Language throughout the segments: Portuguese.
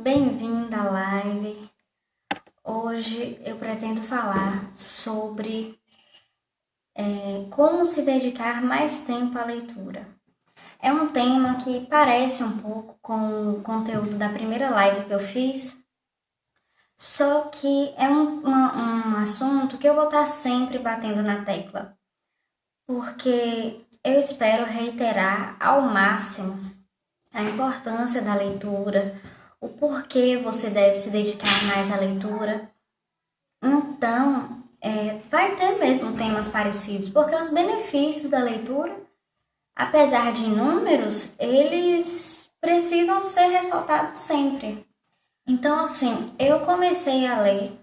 Bem-vinda à live. Hoje eu pretendo falar sobre como se dedicar mais tempo à leitura. É um tema que parece um pouco com o conteúdo da primeira live que eu fiz, só que é um assunto que eu vou estar sempre batendo na tecla, porque eu espero reiterar ao máximo a importância da leitura, o porquê você deve se dedicar mais à leitura. Então, vai ter mesmo temas parecidos, porque os benefícios da leitura, apesar de inúmeros, eles precisam ser ressaltados sempre. Então, assim, eu comecei a ler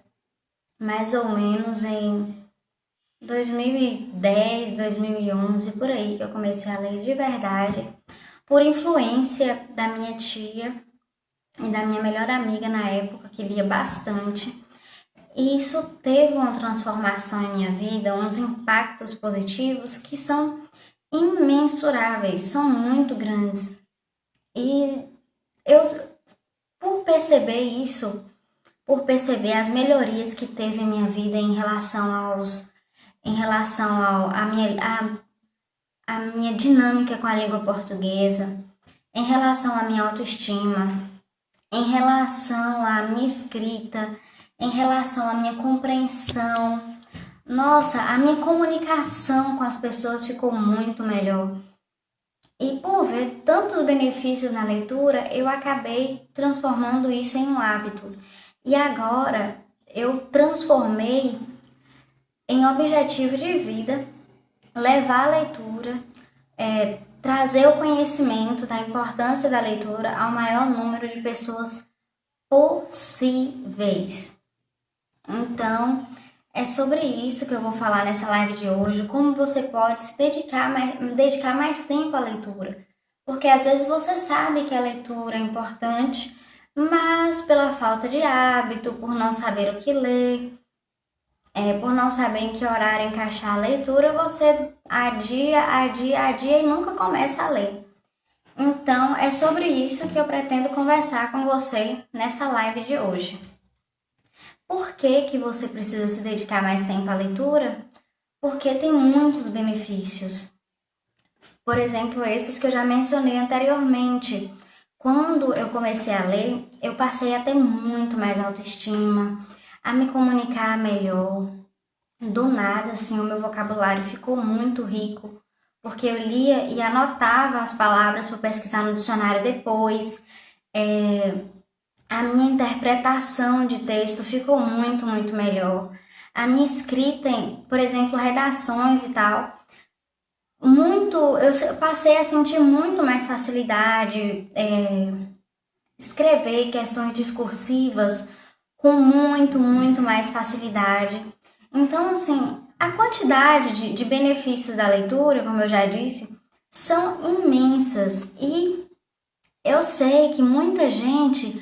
mais ou menos em 2010, 2011, por aí que eu comecei a ler de verdade, por influência da minha tia e da minha melhor amiga na época, que lia bastante. E isso teve uma transformação em minha vida, uns impactos positivos que são imensuráveis, são muito grandes. E eu, por perceber isso, por perceber as melhorias que teve em minha vida em relação a minha dinâmica com a língua portuguesa, em relação à minha autoestima, em relação à minha escrita, em relação à minha compreensão. Nossa, a minha comunicação com as pessoas ficou muito melhor. E por ver tantos benefícios na leitura, eu acabei transformando isso em um hábito. E agora eu transformei em objetivo de vida levar a leitura, trazer o conhecimento da importância da leitura ao maior número de pessoas possíveis. Então, é sobre isso que eu vou falar nessa live de hoje, como você pode se dedicar mais tempo à leitura. Porque às vezes você sabe que a leitura é importante, mas pela falta de hábito, por não saber o que ler, por não saber em que horário encaixar a leitura, você adia e nunca começa a ler. Então, é sobre isso que eu pretendo conversar com você nessa live de hoje. Por que você precisa se dedicar mais tempo à leitura? Porque tem muitos benefícios. Por exemplo, esses que eu já mencionei anteriormente. Quando eu comecei a ler, eu passei a ter muito mais autoestima, a me comunicar melhor. Do nada, assim, o meu vocabulário ficou muito rico, porque eu lia e anotava as palavras para pesquisar no dicionário depois. A minha interpretação de texto ficou muito, muito melhor. A minha escrita, por exemplo, redações e tal, eu passei a sentir muito mais facilidade, escrever questões discursivas com muito, muito mais facilidade. Então, assim, a quantidade de benefícios da leitura, como eu já disse, são imensas. E eu sei que muita gente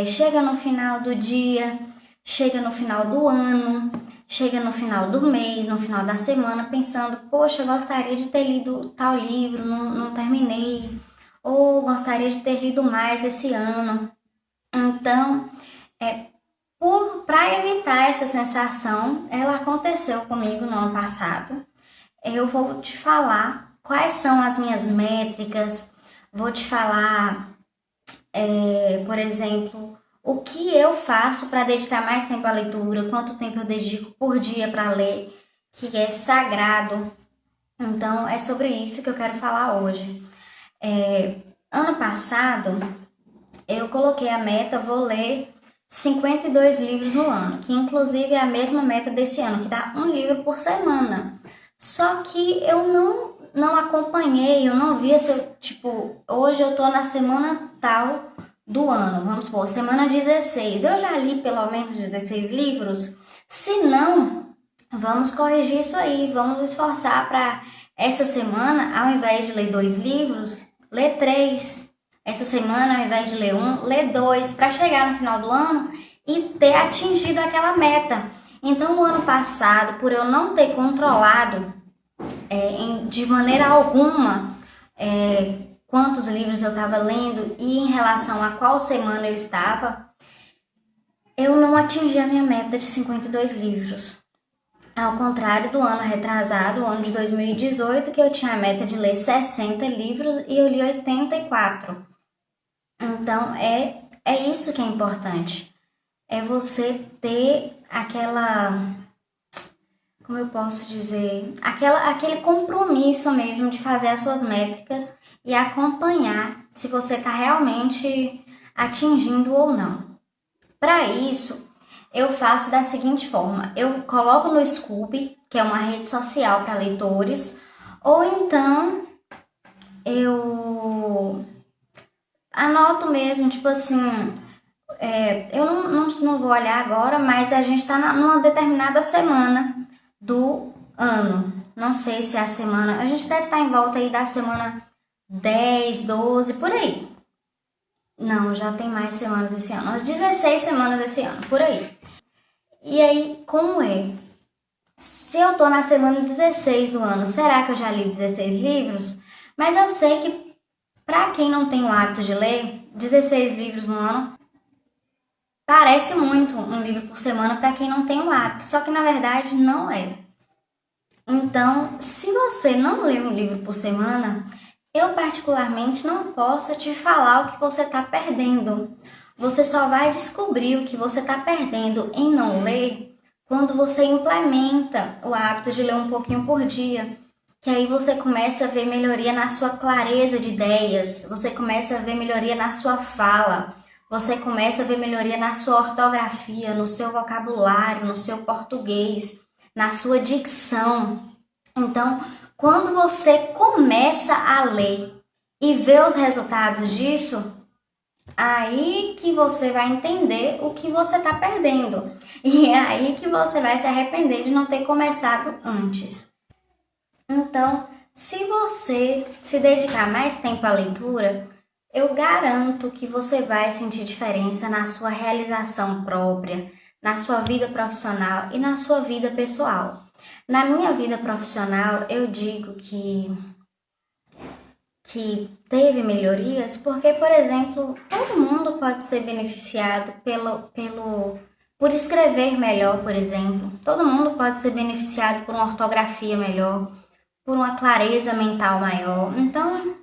chega no final do dia, chega no final do ano, chega no final do mês, no final da semana, pensando, poxa, eu gostaria de ter lido tal livro, não terminei, ou gostaria de ter lido mais esse ano. Então, para evitar essa sensação, ela aconteceu comigo no ano passado. Eu vou te falar quais são as minhas métricas, vou te falar, por exemplo, o que eu faço para dedicar mais tempo à leitura, quanto tempo eu dedico por dia para ler, que é sagrado. Então, é sobre isso que eu quero falar hoje. Ano passado, eu coloquei a meta, vou ler 52 livros no ano, que inclusive é a mesma meta desse ano, que dá um livro por semana. Só que eu não acompanhei, eu não vi se eu, hoje eu tô na semana tal do ano, vamos supor, semana 16. Eu já li pelo menos 16 livros? Se não, vamos corrigir isso aí, vamos esforçar para essa semana, ao invés de ler 2 livros, ler 3. Essa semana, ao invés de ler 1, ler 2, para chegar no final do ano e ter atingido aquela meta. Então, o ano passado, por eu não ter controlado de maneira alguma quantos livros eu estava lendo e em relação a qual semana eu estava, eu não atingi a minha meta de 52 livros. Ao contrário do ano retrasado, o ano de 2018, que eu tinha a meta de ler 60 livros e eu li 84. Então, é isso que é importante. É você ter como eu posso dizer, aquele compromisso mesmo de fazer as suas métricas e acompanhar se você está realmente atingindo ou não. Para isso, eu faço da seguinte forma: eu coloco no Scoob, que é uma rede social para leitores, ou então eu anoto mesmo, tipo assim, eu não vou olhar agora, mas a gente está numa determinada semana do ano. Não sei se é a semana, a gente deve estar em volta aí da semana 10, 12, por aí. Não, já tem mais semanas esse ano, umas 16 semanas esse ano, por aí. E aí, como é? Se eu tô na semana 16 do ano, será que eu já li 16 livros? Mas eu sei que, para quem não tem o hábito de ler, 16 livros no ano parece muito um livro por semana para quem não tem o hábito, só que na verdade não é. Então, se você não lê um livro por semana, eu particularmente não posso te falar o que você está perdendo. Você só vai descobrir o que você está perdendo em não ler quando você implementa o hábito de ler um pouquinho por dia. Que aí você começa a ver melhoria na sua clareza de ideias, você começa a ver melhoria na sua fala, você começa a ver melhoria na sua ortografia, no seu vocabulário, no seu português, na sua dicção. Então, quando você começa a ler e ver os resultados disso, aí que você vai entender o que você está perdendo. E é aí que você vai se arrepender de não ter começado antes. Então, se você se dedicar mais tempo à leitura, eu garanto que você vai sentir diferença na sua realização própria, na sua vida profissional e na sua vida pessoal. Na minha vida profissional, eu digo que teve melhorias porque, por exemplo, todo mundo pode ser beneficiado por escrever melhor, por exemplo. Todo mundo pode ser beneficiado por uma ortografia melhor, por uma clareza mental maior. Então,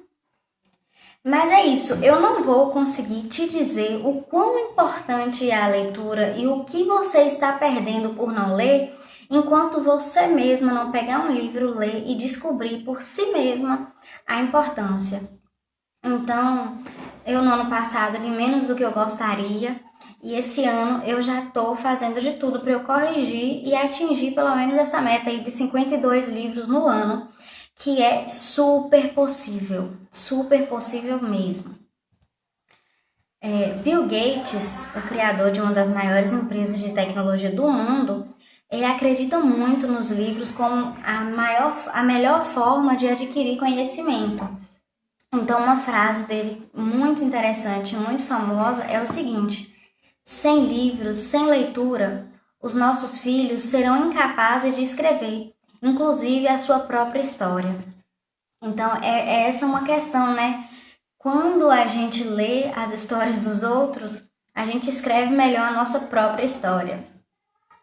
mas é isso, eu não vou conseguir te dizer o quão importante é a leitura e o que você está perdendo por não ler, enquanto você mesma não pegar um livro, ler e descobrir por si mesma a importância. Então, eu no ano passado li menos do que eu gostaria e esse ano eu já estou fazendo de tudo para eu corrigir e atingir pelo menos essa meta aí de 52 livros no ano, que é super possível mesmo. Bill Gates, o criador de uma das maiores empresas de tecnologia do mundo, ele acredita muito nos livros como a melhor forma de adquirir conhecimento. Então, uma frase dele muito interessante, muito famosa, é o seguinte: sem livros, sem leitura, os nossos filhos serão incapazes de escrever, inclusive a sua própria história. Então, essa uma questão, né? Quando a gente lê as histórias dos outros, a gente escreve melhor a nossa própria história.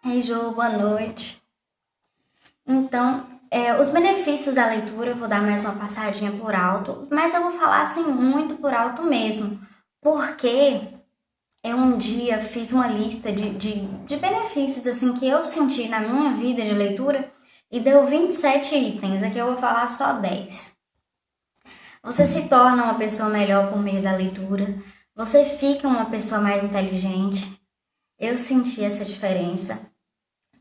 Ei, Jô, boa noite. Então, os benefícios da leitura, eu vou dar mais uma passadinha por alto, mas eu vou falar assim muito por alto mesmo, porque eu um dia fiz uma lista de benefícios assim que eu senti na minha vida de leitura e deu 27 itens, aqui eu vou falar só 10. Você se torna uma pessoa melhor por meio da leitura, você fica uma pessoa mais inteligente, eu senti essa diferença.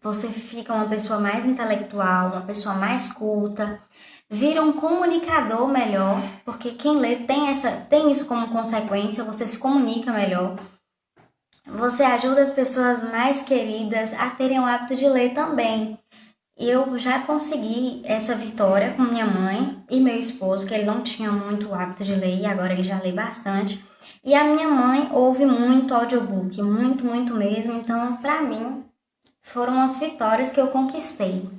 Você fica uma pessoa mais intelectual, uma pessoa mais culta, vira um comunicador melhor, porque quem lê tem isso como consequência, você se comunica melhor. Você ajuda as pessoas mais queridas a terem o hábito de ler também. Eu já consegui essa vitória com minha mãe e meu esposo, que ele não tinha muito o hábito de ler e agora ele já lê bastante. E a minha mãe ouve muito audiobook, muito, muito mesmo. Então, para mim, foram as vitórias que eu conquistei.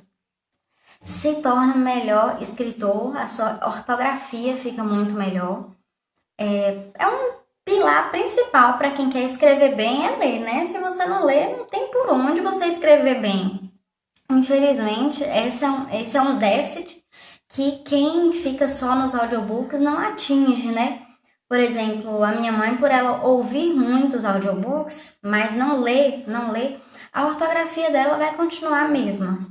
Se torna melhor escritor, a sua ortografia fica muito melhor. É um pilar principal para quem quer escrever bem é ler, né? Se você não lê, não tem por onde você escrever bem. Infelizmente, esse é um déficit que quem fica só nos audiobooks não atinge, né? Por exemplo, a minha mãe, por ela ouvir muitos audiobooks, mas não lê, a ortografia dela vai continuar a mesma.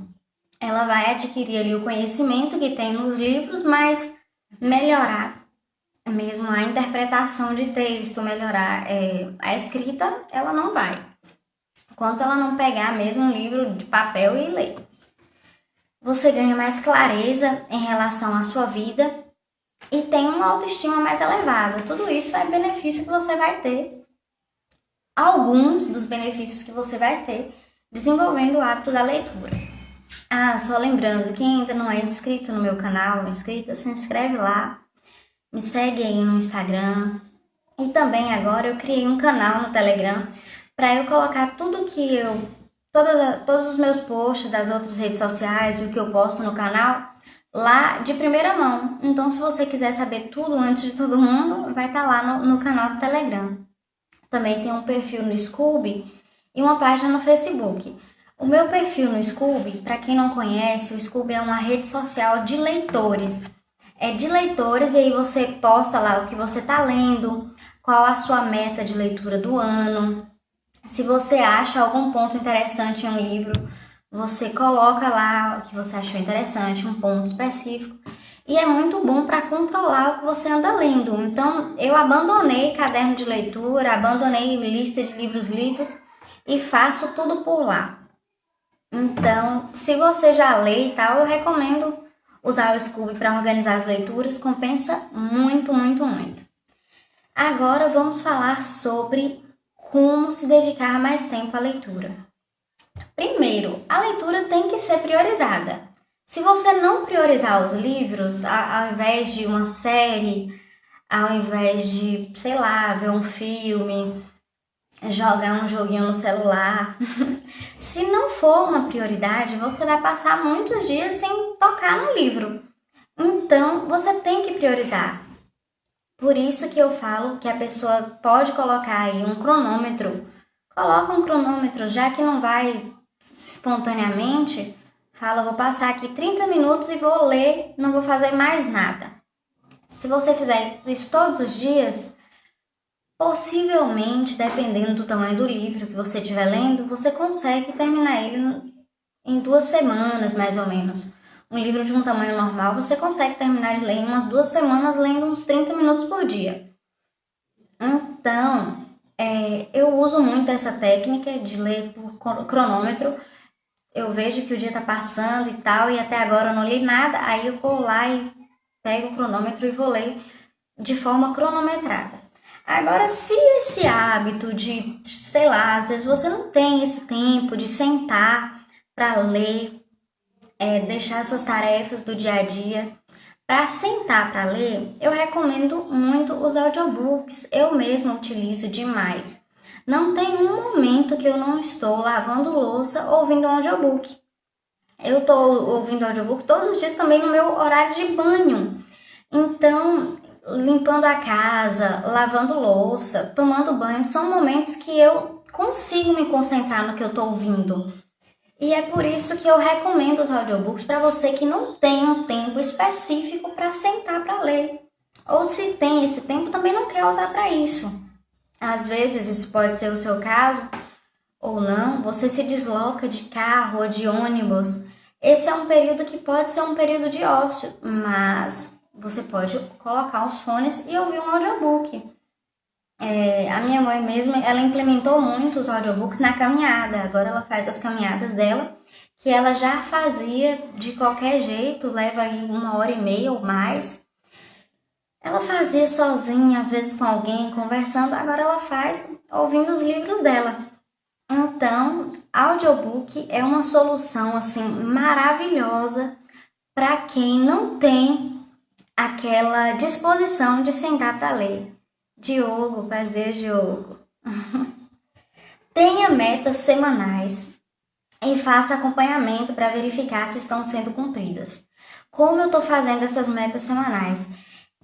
Ela vai adquirir ali o conhecimento que tem nos livros, mas melhorar mesmo a interpretação de texto, melhorar a escrita, ela não vai. Enquanto ela não pegar mesmo um livro de papel e ler. Você ganha mais clareza em relação à sua vida e tem uma autoestima mais elevada. Tudo isso é benefício que você vai ter. Alguns dos benefícios que você vai ter desenvolvendo o hábito da leitura. Ah, só lembrando, quem ainda não é inscrito no meu canal, inscrita, se inscreve lá. Me segue aí no Instagram. E também agora eu criei um canal no Telegram para eu colocar tudo que todos os meus posts das outras redes sociais e o que eu posto no canal lá de primeira mão. Então, se você quiser saber tudo antes de todo mundo, vai estar lá no canal do Telegram. Também tem um perfil no Scoob e uma página no Facebook. O meu perfil no Scoob, para quem não conhece, o Scoob é uma rede social de leitores. É de leitores e aí você posta lá o que você está lendo, qual a sua meta de leitura do ano. Se você acha algum ponto interessante em um livro, você coloca lá o que você achou interessante, um ponto específico. E é muito bom para controlar o que você anda lendo. Então, eu abandonei caderno de leitura, abandonei lista de livros lidos e faço tudo por lá. Então, se você já lê e tal, eu recomendo usar o Scoob para organizar as leituras, compensa muito, muito, muito. Agora vamos falar sobre como se dedicar mais tempo à leitura. Primeiro, a leitura tem que ser priorizada. Se você não priorizar os livros, ao invés de uma série, ao invés de, sei lá, ver um filme, jogar um joguinho no celular, se não for uma prioridade, você vai passar muitos dias sem tocar no livro. Então, você tem que priorizar. Por isso que eu falo que a pessoa pode colocar aí um cronômetro. Coloca um cronômetro, já que não vai espontaneamente, fala, vou passar aqui 30 minutos e vou ler, não vou fazer mais nada. Se você fizer isso todos os dias, possivelmente, dependendo do tamanho do livro que você estiver lendo, você consegue terminar ele em 2 semanas, mais ou menos. Um livro de um tamanho normal, você consegue terminar de ler em umas 2 semanas, lendo uns 30 minutos por dia. Então, eu uso muito essa técnica de ler por cronômetro. Eu vejo que o dia está passando e tal, e até agora eu não li nada, aí eu vou lá e pego o cronômetro e vou ler de forma cronometrada. Agora, se esse hábito de, sei lá, às vezes você não tem esse tempo de sentar para ler, deixar suas tarefas do dia a dia, para sentar para ler, eu recomendo muito os audiobooks. Eu mesma utilizo demais. Não tem um momento que eu não estou lavando louça ouvindo um audiobook. Eu estou ouvindo audiobook todos os dias também no meu horário de banho. Então, limpando a casa, lavando louça, tomando banho, são momentos que eu consigo me concentrar no que eu estou ouvindo. E é por isso que eu recomendo os audiobooks para você que não tem um tempo específico para sentar para ler. Ou se tem esse tempo, também não quer usar para isso. Às vezes isso pode ser o seu caso, ou não, você se desloca de carro ou de ônibus. Esse é um período que pode ser um período de ócio, mas você pode colocar os fones e ouvir um audiobook. A minha mãe mesmo, ela implementou muito os audiobooks na caminhada. Agora ela faz as caminhadas dela, que ela já fazia de qualquer jeito, leva aí 1h30 ou mais. Ela fazia sozinha, às vezes com alguém, conversando. Agora ela faz ouvindo os livros dela. Então, audiobook é uma solução assim maravilhosa para quem não tem aquela disposição de sentar para ler. Diogo, paz Deus, Diogo. Tenha metas semanais e faça acompanhamento para verificar se estão sendo cumpridas. Como eu estou fazendo essas metas semanais?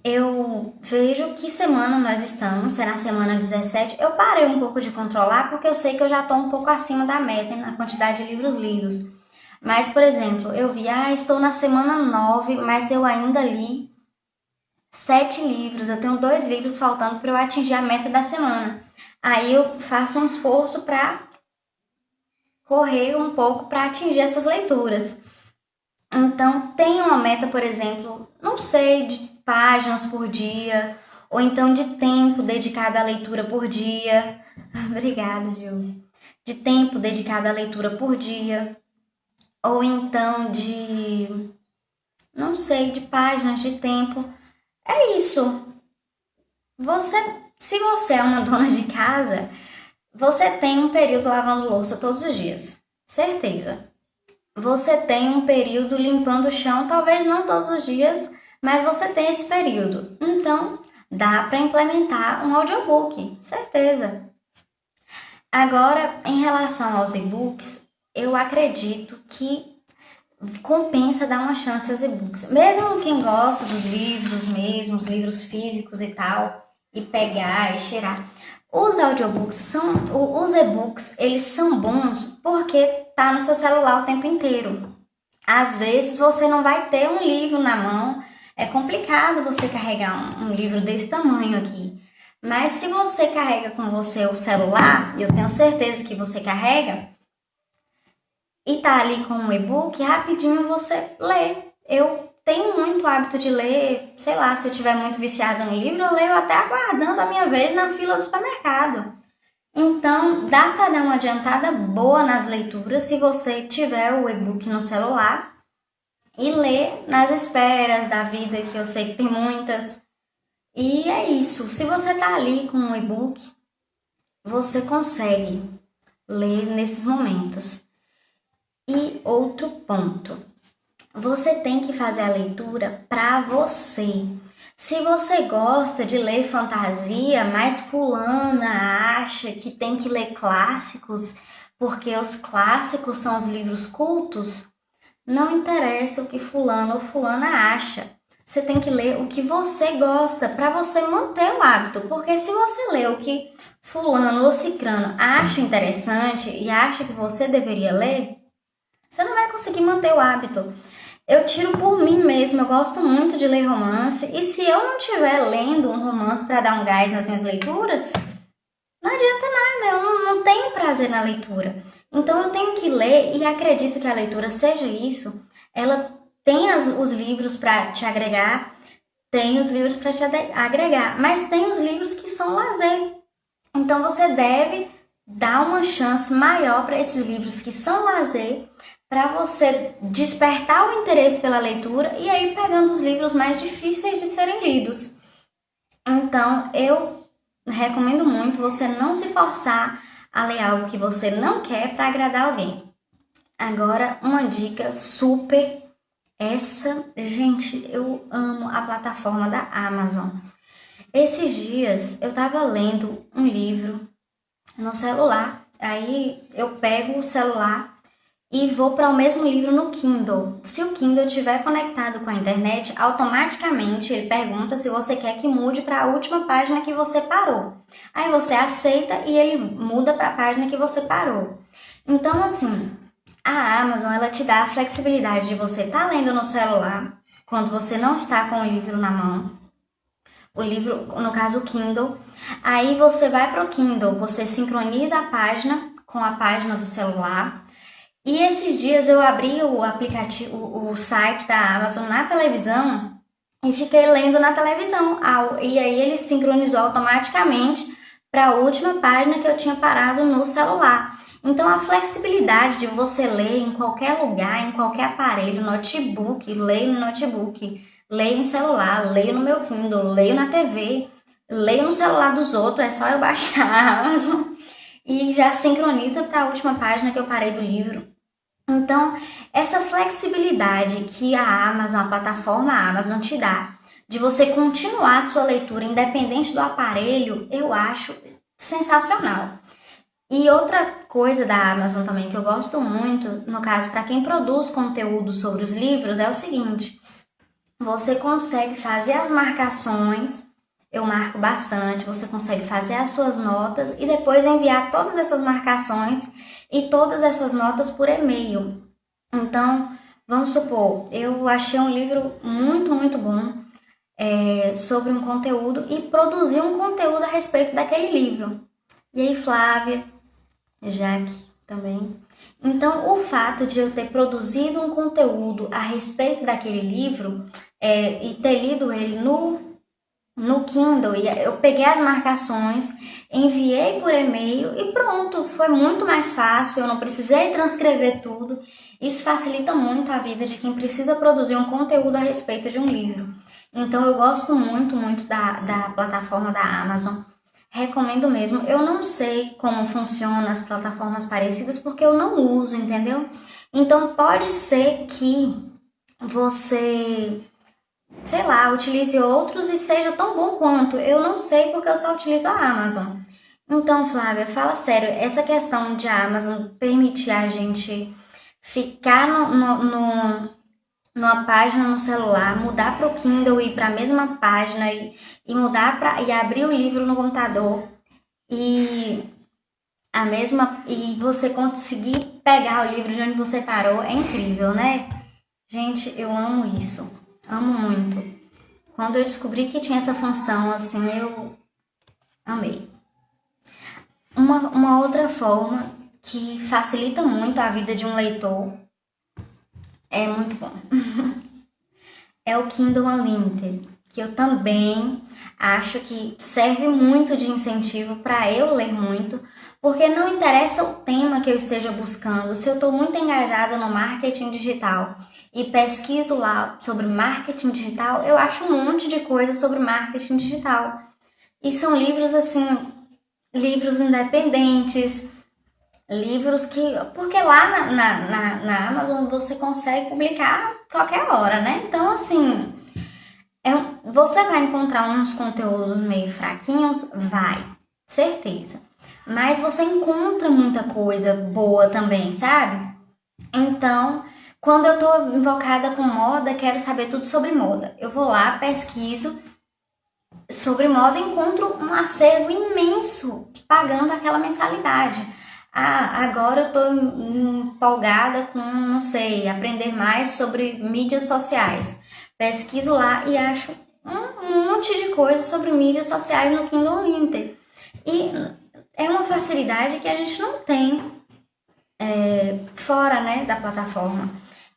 Eu vejo que semana nós estamos, será a semana 17. Eu parei um pouco de controlar porque eu sei que eu já estou um pouco acima da meta na quantidade de livros lidos. Mas, por exemplo, eu vi, estou na semana 9, mas eu ainda li 7 livros. Eu tenho 2 livros faltando para eu atingir a meta da semana. Aí eu faço um esforço para correr um pouco para atingir essas leituras. Então, tem uma meta, por exemplo, não sei, de páginas por dia, ou então de tempo dedicado à leitura por dia. Obrigada, Gil. De tempo dedicado à leitura por dia, ou então de, não sei, de páginas de tempo. É isso. Você, se você é uma dona de casa, você tem um período lavando louça todos os dias. Certeza. Você tem um período limpando o chão, talvez não todos os dias, mas você tem esse período. Então, dá para implementar um audiobook, certeza. Agora, em relação aos e-books, eu acredito que compensa dar uma chance aos e-books. Mesmo quem gosta dos livros mesmo, os livros físicos e tal, e pegar e cheirar. Os audiobooks são, os e-books, eles são bons porque tá no seu celular o tempo inteiro. Às vezes você não vai ter um livro na mão, é complicado você carregar um livro desse tamanho aqui. Mas se você carrega com você o celular, e eu tenho certeza que você carrega, e tá ali com um e-book, rapidinho você lê. Eu tenho muito hábito de ler, sei lá, se eu tiver muito viciada no livro, eu leio até aguardando a minha vez na fila do supermercado. Então, dá para dar uma adiantada boa nas leituras se você tiver o e-book no celular e ler nas esperas da vida, que eu sei que tem muitas. E é isso. Se você tá ali com um e-book, você consegue ler nesses momentos. E outro ponto, você tem que fazer a leitura para você. Se você gosta de ler fantasia, mas fulana acha que tem que ler clássicos, porque os clássicos são os livros cultos, não interessa o que fulano ou fulana acha. Você tem que ler o que você gosta para você manter o hábito, porque se você lê o que fulano ou cicrano acha interessante e acha que você deveria ler, você não vai conseguir manter o hábito. Eu tiro por mim mesma, eu gosto muito de ler romance, e se eu não estiver lendo um romance para dar um gás nas minhas leituras, não adianta nada, eu não tenho prazer na leitura. Então eu tenho que ler, e acredito que a leitura seja isso. Ela tem os livros para te agregar, tem os livros para te agregar, mas tem os livros que são lazer. Então você deve dar uma chance maior para esses livros que são lazer, para você despertar o interesse pela leitura e aí pegando os livros mais difíceis de serem lidos. Então, eu recomendo muito você não se forçar a ler algo que você não quer para agradar alguém. Agora, uma dica super, essa, gente, eu amo a plataforma da Amazon. Esses dias eu estava lendo um livro no celular, aí eu pego o celular e vou para o mesmo livro no Kindle. Se o Kindle estiver conectado com a internet, automaticamente ele pergunta se você quer que mude para a última página que você parou. Aí você aceita e ele muda para a página que você parou. Então, assim, a Amazon ela te dá a flexibilidade de você estar lendo no celular quando você não está com o livro na mão. O livro, no caso o Kindle. Aí você vai para o Kindle, você sincroniza a página com a página do celular. E esses dias eu abri o aplicativo, o site da Amazon na televisão e fiquei lendo na televisão. E aí ele sincronizou automaticamente para a última página que eu tinha parado no celular. Então a flexibilidade de você ler em qualquer lugar, em qualquer aparelho, notebook, leio no notebook, leio em celular, leio no meu Kindle, leio na TV, leio no celular dos outros, é só eu baixar a Amazon e já sincroniza para a última página que eu parei do livro. Então, essa flexibilidade que a Amazon, a plataforma Amazon te dá, de você continuar a sua leitura independente do aparelho, eu acho sensacional. E outra coisa da Amazon também que eu gosto muito, no caso, para quem produz conteúdo sobre os livros, é o seguinte: você consegue fazer as marcações, eu marco bastante, você consegue fazer as suas notas e depois enviar todas essas marcações e todas essas notas por e-mail. Então, vamos supor, eu achei um livro muito, muito bom sobre um conteúdo e produzi um conteúdo a respeito daquele livro. E aí, Flávia, Jaque também. Então, o fato de eu ter produzido um conteúdo a respeito daquele livro e ter lido ele no Kindle, e eu peguei as marcações, enviei por e-mail e pronto, foi muito mais fácil, eu não precisei transcrever tudo. Isso facilita muito a vida de quem precisa produzir um conteúdo a respeito de um livro. Então eu gosto muito, muito da plataforma da Amazon. Recomendo mesmo. Eu não sei como funcionam as plataformas parecidas porque eu não uso, entendeu? Então pode ser que você, sei lá, utilize outros e seja tão bom quanto. Eu não sei porque eu só utilizo a Amazon. Então, Flávia, fala sério, essa questão de a Amazon permitir a gente ficar numa página no celular, mudar para o Kindle e ir para a mesma página e mudar para e abrir o livro no computador e e você conseguir pegar o livro de onde você parou é incrível, né? Gente, eu amo isso. Amo muito. Quando eu descobri que tinha essa função, assim, eu amei. Uma outra forma que facilita muito a vida de um leitor é muito bom. É o Kindle Unlimited, que eu também acho que serve muito de incentivo para eu ler muito, porque não interessa o tema que eu esteja buscando, se eu estou muito engajada no marketing digital e pesquiso lá sobre marketing digital, eu acho um monte de coisa sobre marketing digital. E são livros assim, livros independentes, livros que. Porque lá na Amazon você consegue publicar qualquer hora, né? Então, assim, você vai encontrar uns conteúdos meio fraquinhos? Vai, certeza. Mas você encontra muita coisa boa também, sabe? Então, quando eu tô invocada com moda, quero saber tudo sobre moda. Eu vou lá, pesquiso sobre moda e encontro um acervo imenso pagando aquela mensalidade. Ah, agora eu tô empolgada com, não sei, aprender mais sobre mídias sociais. Pesquiso lá e acho um monte de coisa sobre mídias sociais no Kindle Unlimited. E é uma facilidade que a gente não tem fora, né, da plataforma.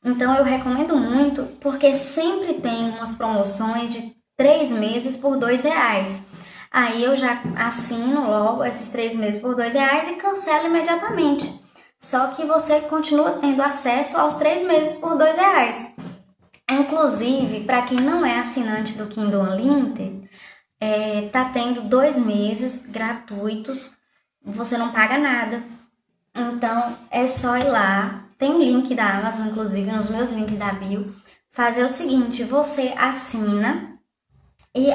Então eu recomendo muito porque sempre tem umas promoções de 3 meses por R$ 2. Aí eu já assino logo esses 3 meses por R$ 2 e cancelo imediatamente. Só que você continua tendo acesso aos 3 meses por R$ 2. Inclusive, para quem não é assinante do Kindle Unlimited, tá tendo 2 meses gratuitos, você não paga nada. Então é só ir lá, tem um link da Amazon, inclusive nos meus links da bio, fazer o seguinte, você assina e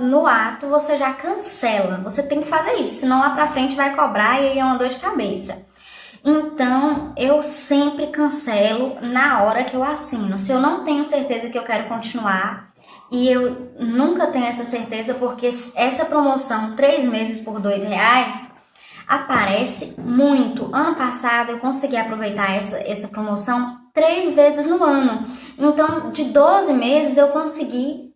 no ato você já cancela, você tem que fazer isso, senão lá pra frente vai cobrar e aí é uma dor de cabeça. Então eu sempre cancelo na hora que eu assino, se eu não tenho certeza que eu quero continuar, e eu nunca tenho essa certeza porque essa promoção 3 meses por R$ 2 aparece muito. Ano passado eu consegui aproveitar essa promoção 3 vezes no ano. Então, de 12 meses eu consegui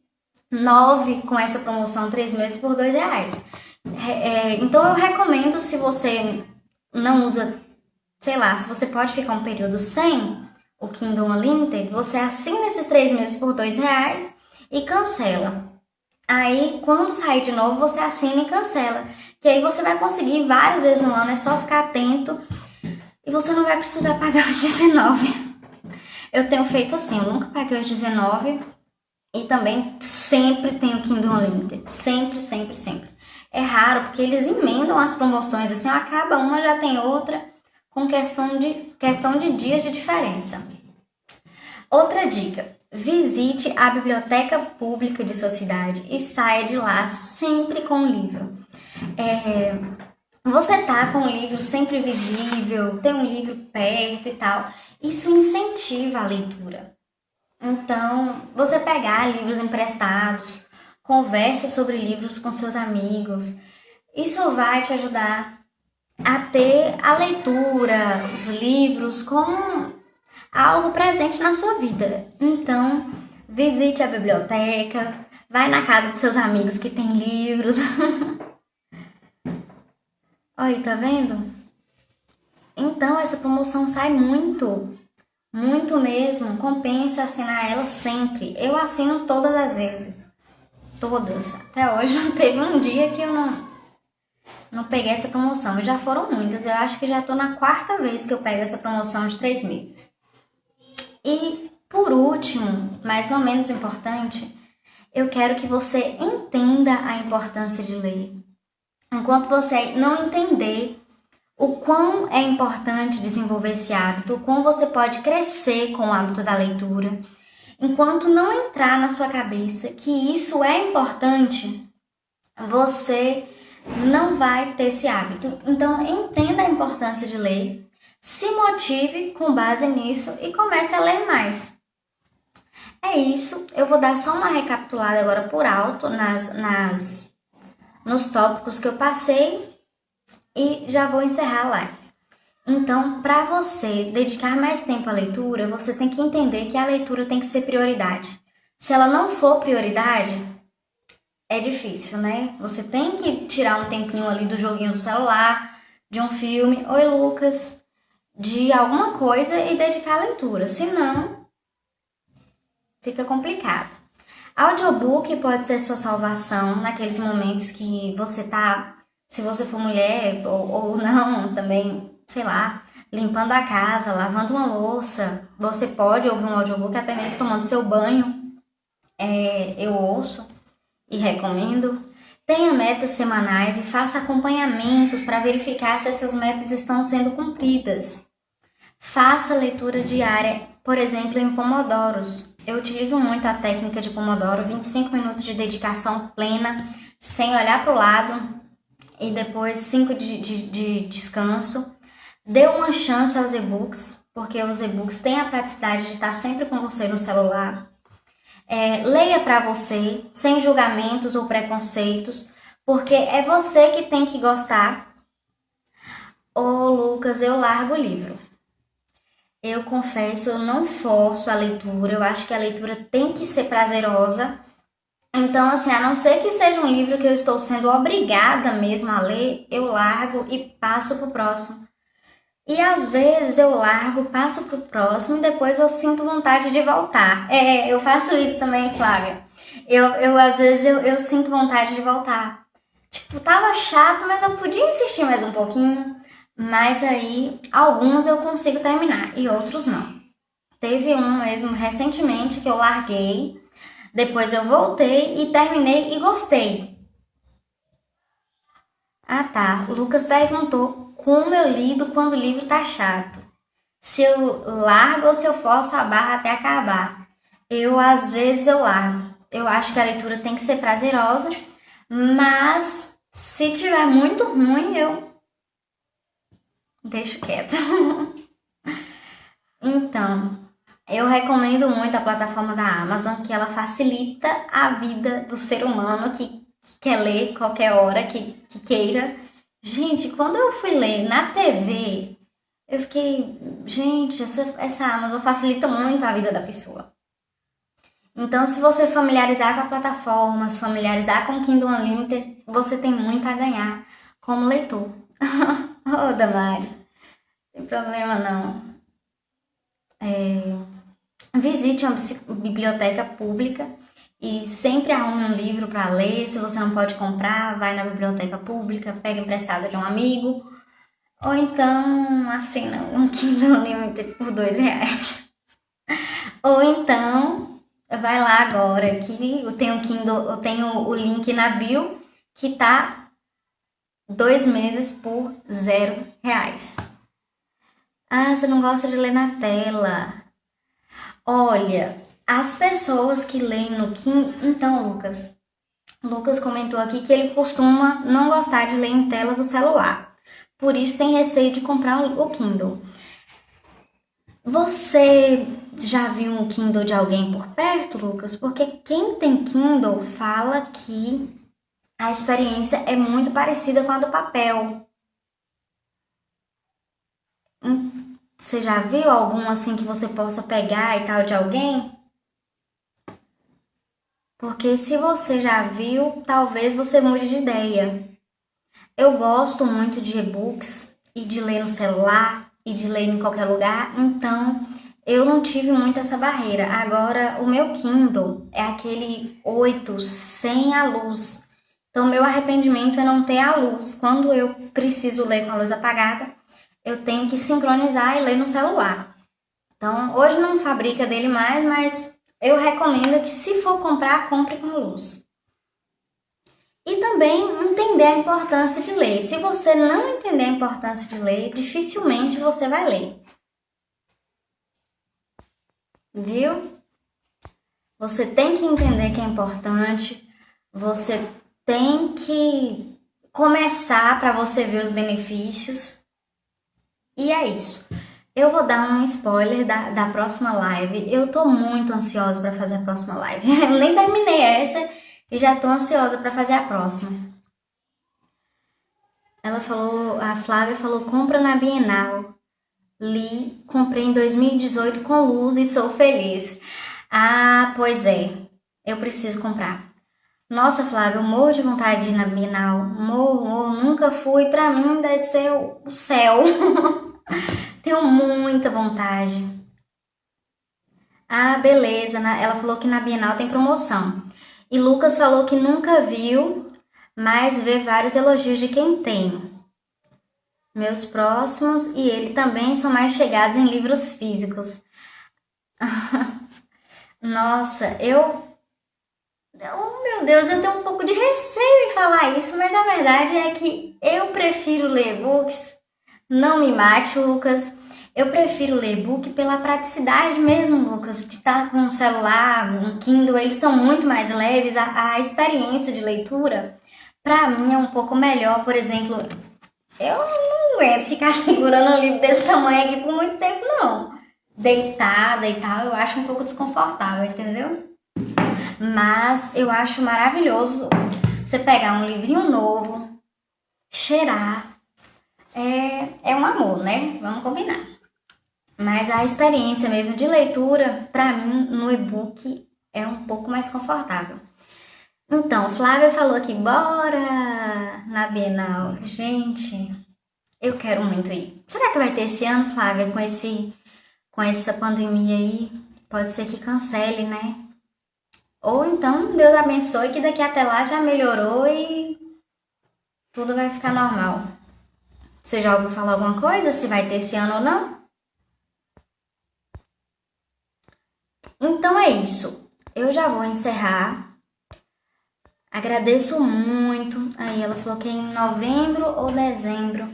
9 com essa promoção 3 meses por R$ 2. Então eu recomendo, se você não usa, sei lá, se você pode ficar um período sem o Kindle Unlimited, você assina esses 3 meses por R$ 2 e cancela. Aí, quando sair de novo, você assina e cancela. Que aí você vai conseguir várias vezes no ano, é só ficar atento e você não vai precisar pagar os 19. Eu tenho feito assim, eu nunca paguei os 19 e também sempre tenho Kindle Unlimited. Sempre, sempre, sempre. É raro, porque eles emendam as promoções, assim, acaba uma, já tem outra, com questão de dias de diferença. Outra dica. Visite a biblioteca pública de sua cidade e saia de lá sempre com um livro. Você tá com o livro sempre visível, tem um livro perto e tal, isso incentiva a leitura. Então, você pegar livros emprestados, converse sobre livros com seus amigos, isso vai te ajudar a ter a leitura, os livros como algo presente na sua vida. Então, visite a biblioteca, vai na casa de seus amigos que têm livros. Olha, tá vendo? Então, essa promoção sai muito, muito mesmo. Compensa assinar ela sempre. Eu assino todas as vezes. Todas. Até hoje não teve um dia que eu não peguei essa promoção. Já foram muitas. Eu acho que já tô na quarta vez que eu pego essa promoção de 3 meses. E, por último, mas não menos importante, eu quero que você entenda a importância de ler. Enquanto você não entender o quão é importante desenvolver esse hábito, o quão você pode crescer com o hábito da leitura, enquanto não entrar na sua cabeça que isso é importante, você não vai ter esse hábito. Então, entenda a importância de ler, se motive com base nisso e comece a ler mais. É isso, eu vou dar só uma recapitulada agora por alto nos tópicos que eu passei e já vou encerrar a live. Então, para você dedicar mais tempo à leitura, você tem que entender que a leitura tem que ser prioridade. Se ela não for prioridade, é difícil, né? Você tem que tirar um tempinho ali do joguinho do celular, de um filme, oi Lucas, de alguma coisa e dedicar à leitura. Senão, fica complicado. Audiobook pode ser sua salvação naqueles momentos que você tá, se você for mulher ou não, também, sei lá, limpando a casa, lavando uma louça. Você pode ouvir um audiobook até mesmo tomando seu banho. Eu ouço e recomendo. Tenha metas semanais e faça acompanhamentos para verificar se essas metas estão sendo cumpridas. Faça leitura diária, por exemplo, em pomodoros. Eu utilizo muito a técnica de Pomodoro, 25 minutos de dedicação plena, sem olhar para o lado, e depois 5 de descanso. Dê uma chance aos e-books, porque os e-books têm a praticidade de estar sempre com você no celular. Leia para você, sem julgamentos ou preconceitos, porque é você que tem que gostar. Ô Lucas, eu largo o livro. Eu confesso, eu não forço a leitura, eu acho que a leitura tem que ser prazerosa. Então, assim, a não ser que seja um livro que eu estou sendo obrigada mesmo a ler, eu largo e passo pro próximo. E às vezes eu largo, passo pro próximo e depois eu sinto vontade de voltar. Eu faço isso também, Flávia. Às vezes eu sinto vontade de voltar. Tipo, tava chato, mas eu podia insistir mais um pouquinho. Mas aí, alguns eu consigo terminar e outros não. Teve um mesmo recentemente que eu larguei, depois eu voltei e terminei e gostei. Ah tá, o Lucas perguntou como eu lido quando o livro tá chato. Se eu largo ou se eu forço a barra até acabar. Às vezes eu largo. Eu acho que a leitura tem que ser prazerosa, mas se tiver muito ruim, eu deixo quieto. Então, eu recomendo muito a plataforma da Amazon, que ela facilita a vida do ser humano que quer ler qualquer hora, que queira. Gente, quando eu fui ler na TV, eu fiquei, gente, essa Amazon facilita muito a vida da pessoa. Então, se você familiarizar com a plataforma, se familiarizar com o Kindle Unlimited, você tem muito a ganhar como leitor. Ô, Damares, não tem problema não. Visite uma biblioteca pública e sempre arrume um livro para ler. Se você não pode comprar, vai na biblioteca pública, pega emprestado de um amigo, ou então assina um Kindle Unlimited por R$2. Ou então, vai lá agora que eu tenho o link na bio que tá 2 meses por R$0. Ah, você não gosta de ler na tela. Olha, as pessoas que leem no Kindle... Então, Lucas comentou aqui que ele costuma não gostar de ler em tela do celular. Por isso tem receio de comprar o Kindle. Você já viu um Kindle de alguém por perto, Lucas? Porque quem tem Kindle fala que a experiência é muito parecida com a do papel. Você já viu algum assim que você possa pegar e tal de alguém? Porque se você já viu, talvez você mude de ideia. Eu gosto muito de e-books e de ler no celular e de ler em qualquer lugar, então eu não tive muito essa barreira. Agora, o meu Kindle é aquele 8 sem a luz. Então, meu arrependimento é não ter a luz. Quando eu preciso ler com a luz apagada, eu tenho que sincronizar e ler no celular. Então, hoje não fabrica dele mais, mas eu recomendo que se for comprar, compre com luz. E também entender a importância de ler. Se você não entender a importância de ler, dificilmente você vai ler. Viu? Você tem que entender que é importante, você tem que começar para você ver os benefícios. E é isso. Eu vou dar um spoiler da próxima live. Eu tô muito ansiosa para fazer a próxima live. Eu nem terminei essa e já tô ansiosa para fazer a próxima. Ela falou, a Flávia falou, compra na Bienal. Li, comprei em 2018 com luz e sou feliz. Ah, pois é. Eu preciso comprar. Nossa, Flávia, eu morro de vontade de ir na Bienal. Morro, nunca fui. Pra mim deve ser o céu. Tenho muita vontade. Ah, beleza. Ela falou que na Bienal tem promoção. E Lucas falou que nunca viu, mas vê vários elogios de quem tem. Meus próximos e ele também são mais chegados em livros físicos. Nossa, oh, meu Deus, eu tenho um pouco de receio em falar isso, mas a verdade é que eu prefiro ler e-books. Não me mate, Lucas. Eu prefiro ler e-book pela praticidade mesmo, Lucas, de estar com um celular, um Kindle, eles são muito mais leves. A experiência de leitura, para mim, é um pouco melhor. Por exemplo, eu não aguento ficar segurando um livro desse tamanho aqui por muito tempo, não. Deitada e tal, eu acho um pouco desconfortável, entendeu? Mas eu acho maravilhoso você pegar um livrinho novo, cheirar. É um amor, né? Vamos combinar. Mas a experiência mesmo de leitura, para mim, no e-book é um pouco mais confortável. Então, Flávia falou aqui, bora na Bienal. Gente, eu quero muito ir. Será que vai ter esse ano, Flávia, com essa pandemia aí? Pode ser que cancele, né? Ou então, Deus abençoe que daqui até lá já melhorou e tudo vai ficar normal. Você já ouviu falar alguma coisa? Se vai ter esse ano ou não? Então é isso. Eu já vou encerrar. Agradeço muito. Aí ela falou que é em novembro ou dezembro.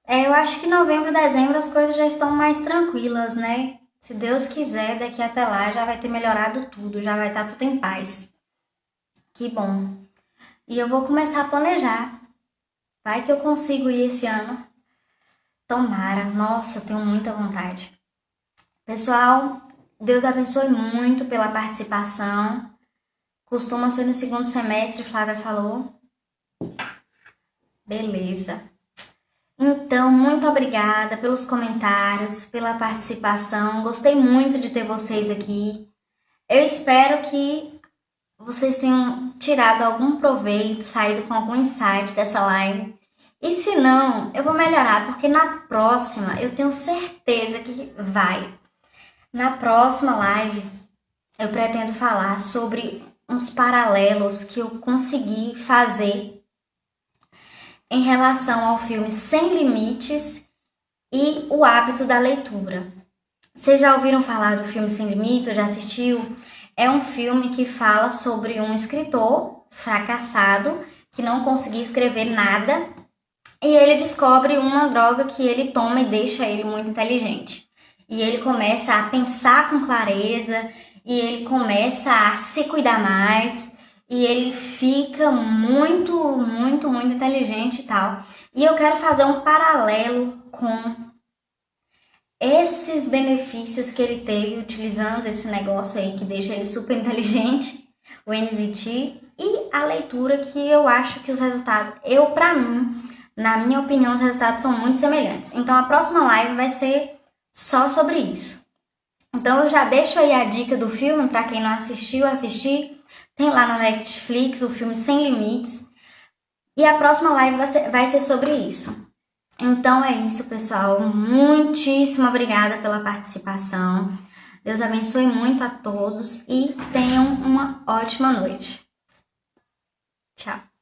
Eu acho que novembro, dezembro as coisas já estão mais tranquilas, né? Se Deus quiser, daqui até lá já vai ter melhorado tudo, já vai estar tudo em paz. Que bom. E eu vou começar a planejar. Vai que eu consigo ir esse ano. Tomara. Nossa, tenho muita vontade. Pessoal, Deus abençoe muito pela participação. Costuma ser no segundo semestre, Flávia falou. Beleza. Então, muito obrigada pelos comentários, pela participação. Gostei muito de ter vocês aqui. Eu espero que vocês tenham tirado algum proveito, saído com algum insight dessa live. E se não, eu vou melhorar, porque na próxima eu tenho certeza que vai. Na próxima live eu pretendo falar sobre uns paralelos que eu consegui fazer em relação ao filme Sem Limites e O Hábito da Leitura. Vocês já ouviram falar do filme Sem Limites? Ou já assistiu? É um filme que fala sobre um escritor fracassado que não conseguia escrever nada e ele descobre uma droga que ele toma e deixa ele muito inteligente. E ele começa a pensar com clareza e ele começa a se cuidar mais e ele fica muito, muito, muito inteligente e tal. E eu quero fazer um paralelo com esses benefícios que ele teve utilizando esse negócio aí que deixa ele super inteligente, o NZT, e a leitura que eu acho que os resultados, pra mim, na minha opinião, os resultados são muito semelhantes. Então a próxima live vai ser só sobre isso. Então eu já deixo aí a dica do filme para quem não assistiu, assistir. Tem lá na Netflix o filme Sem Limites. E a próxima live vai ser sobre isso. Então é isso, pessoal. Muitíssimo obrigada pela participação. Deus abençoe muito a todos e tenham uma ótima noite. Tchau.